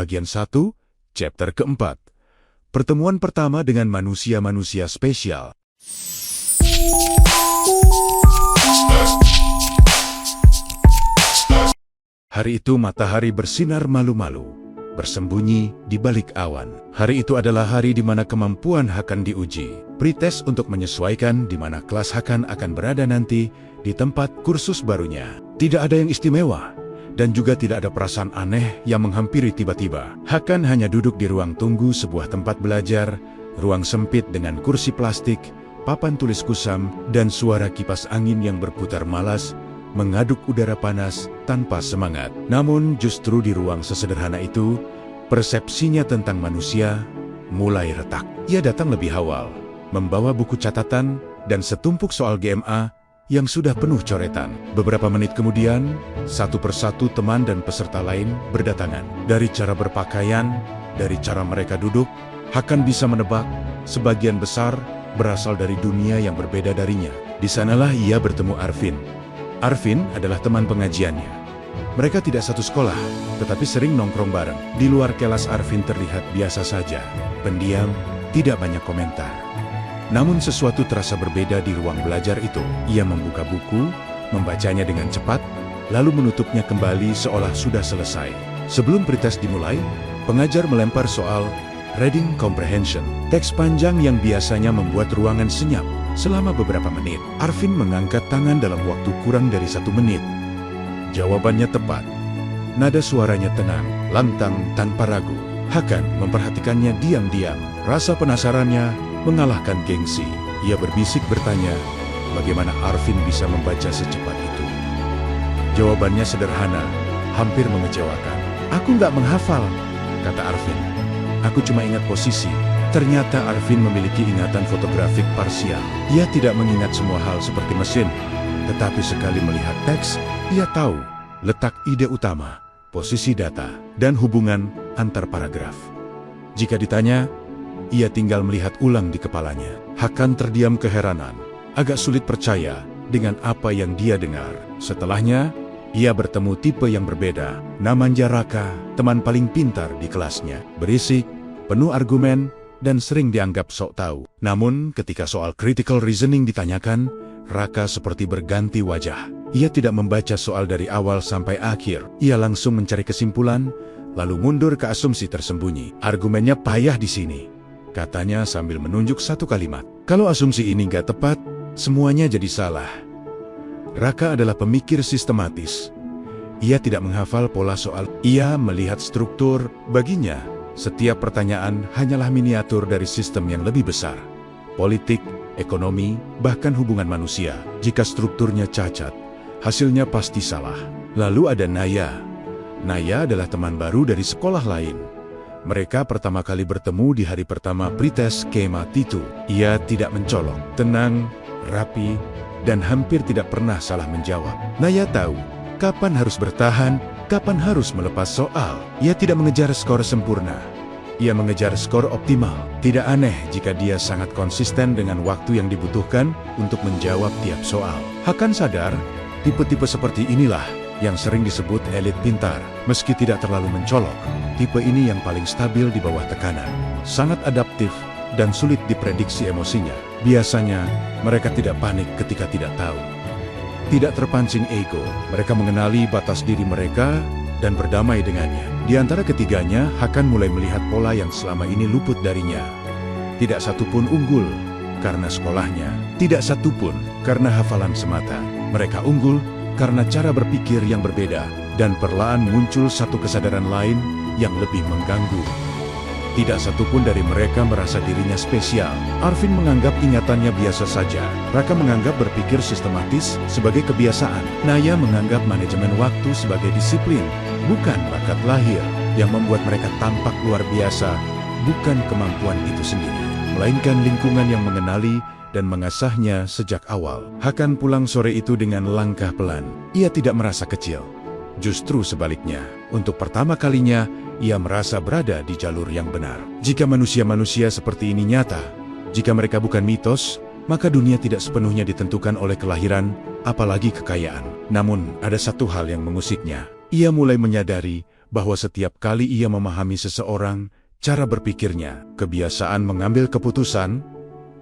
bagian 1, chapter keempat. Pertemuan pertama dengan manusia-manusia spesial. Hari itu matahari bersinar malu-malu, bersembunyi di balik awan. Hari itu adalah hari di mana kemampuan Hakan diuji. Pretest untuk menyesuaikan di mana kelas Hakan akan berada nanti di tempat kursus barunya. Tidak ada yang istimewa, dan juga tidak ada perasaan aneh yang menghampiri tiba-tiba. Hakan hanya duduk di ruang tunggu sebuah tempat belajar, ruang sempit dengan kursi plastik, papan tulis kusam, dan suara kipas angin yang berputar malas, mengaduk udara panas tanpa semangat. Namun justru di ruang sesederhana itu, persepsinya tentang manusia mulai retak. Ia datang lebih awal, membawa buku catatan dan setumpuk soal GMA yang sudah penuh coretan. Beberapa menit kemudian, satu persatu teman dan peserta lain berdatangan. Dari cara berpakaian, dari cara mereka duduk, Hakan bisa menebak sebagian besar berasal dari dunia yang berbeda darinya. Di sanalah ia bertemu Arvin. Arvin adalah teman pengajiannya. Mereka tidak satu sekolah, tetapi sering nongkrong bareng. Di luar kelas Arvin terlihat biasa saja, pendiam, tidak banyak komentar. Namun sesuatu terasa berbeda di ruang belajar itu. Ia membuka buku, membacanya dengan cepat, lalu menutupnya kembali seolah sudah selesai. Sebelum pretest dimulai, pengajar melempar soal Reading Comprehension. Teks panjang yang biasanya membuat ruangan senyap. Selama beberapa menit, Arvin mengangkat tangan dalam waktu kurang dari 1 menit. Jawabannya tepat. Nada suaranya tenang, lantang, tanpa ragu. Hakan memperhatikannya diam-diam. Rasa penasarannya mengalahkan gengsi. Ia berbisik bertanya, bagaimana Arvin bisa membaca secepat itu? Jawabannya sederhana, hampir mengecewakan. Aku nggak menghafal, kata Arvin. Aku cuma ingat posisi. Ternyata Arvin memiliki ingatan fotografik parsial. Ia tidak mengingat semua hal seperti mesin, tetapi sekali melihat teks, ia tahu letak ide utama, posisi data, dan hubungan antar paragraf. Jika ditanya, ia tinggal melihat ulang di kepalanya. Hakan terdiam keheranan, agak sulit percaya dengan apa yang dia dengar. Setelahnya, ia bertemu tipe yang berbeda. Namanya Raka, teman paling pintar di kelasnya. Berisik, penuh argumen, dan sering dianggap sok tahu. Namun, ketika soal critical reasoning ditanyakan, Raka seperti berganti wajah. Ia tidak membaca soal dari awal sampai akhir. Ia langsung mencari kesimpulan, lalu mundur ke asumsi tersembunyi. Argumennya payah di sini, katanya sambil menunjuk satu kalimat. Kalau asumsi ini nggak tepat, semuanya jadi salah. Raka adalah pemikir sistematis. Ia tidak menghafal pola soal. Ia melihat struktur. Baginya, setiap pertanyaan hanyalah miniatur dari sistem yang lebih besar. Politik, ekonomi, bahkan hubungan manusia. Jika strukturnya cacat, hasilnya pasti salah. Lalu ada Naya. Naya adalah teman baru dari sekolah lain. Mereka pertama kali bertemu di hari pertama pretest Kema Titu. Ia tidak mencolok, tenang, rapi, dan hampir tidak pernah salah menjawab. Naya tahu kapan harus bertahan, kapan harus melepas soal. Ia tidak mengejar skor sempurna. Ia mengejar skor optimal. Tidak aneh jika dia sangat konsisten dengan waktu yang dibutuhkan untuk menjawab tiap soal. Hakan sadar, tipe-tipe seperti inilah yang sering disebut elit pintar. Meski tidak terlalu mencolok, tipe ini yang paling stabil di bawah tekanan. Sangat adaptif dan sulit diprediksi emosinya. Biasanya, mereka tidak panik ketika tidak tahu. Tidak terpancing ego, mereka mengenali batas diri mereka dan berdamai dengannya. Di antara ketiganya, Hakan mulai melihat pola yang selama ini luput darinya. Tidak satupun unggul karena sekolahnya, tidak satupun karena hafalan semata. Mereka unggul karena cara berpikir yang berbeda, dan perlahan muncul satu kesadaran lain yang lebih mengganggu. Tidak satupun dari mereka merasa dirinya spesial. Arvin menganggap ingatannya biasa saja. Raka menganggap berpikir sistematis sebagai kebiasaan. Naya menganggap manajemen waktu sebagai disiplin, bukan bakat lahir. Yang membuat mereka tampak luar biasa, bukan kemampuan itu sendiri, melainkan lingkungan yang mengenali dan mengasahnya sejak awal. Hakan pulang sore itu dengan langkah pelan. Ia tidak merasa kecil. Justru sebaliknya, untuk pertama kalinya, ia merasa berada di jalur yang benar. Jika manusia-manusia seperti ini nyata, jika mereka bukan mitos, maka dunia tidak sepenuhnya ditentukan oleh kelahiran, apalagi kekayaan. Namun, ada satu hal yang mengusiknya. Ia mulai menyadari bahwa setiap kali ia memahami seseorang, cara berpikirnya, kebiasaan mengambil keputusan,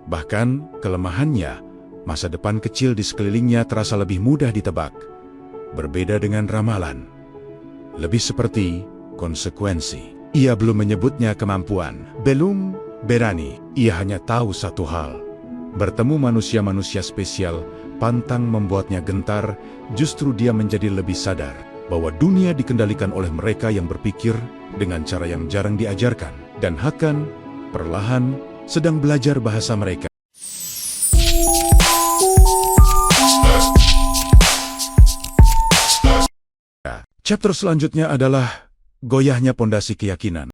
bahkan kelemahannya, masa depan kecil di sekelilingnya terasa lebih mudah ditebak. Berbeda dengan ramalan. Lebih seperti konsekuensi. Ia belum menyebutnya kemampuan. Belum berani. Ia hanya tahu satu hal. Bertemu manusia-manusia spesial, pantang membuatnya gentar, justru dia menjadi lebih sadar bahwa dunia dikendalikan oleh mereka yang berpikir dengan cara yang jarang diajarkan. Dan Hakan, perlahan, sedang belajar bahasa mereka. Chapter selanjutnya adalah goyahnya pondasi keyakinan.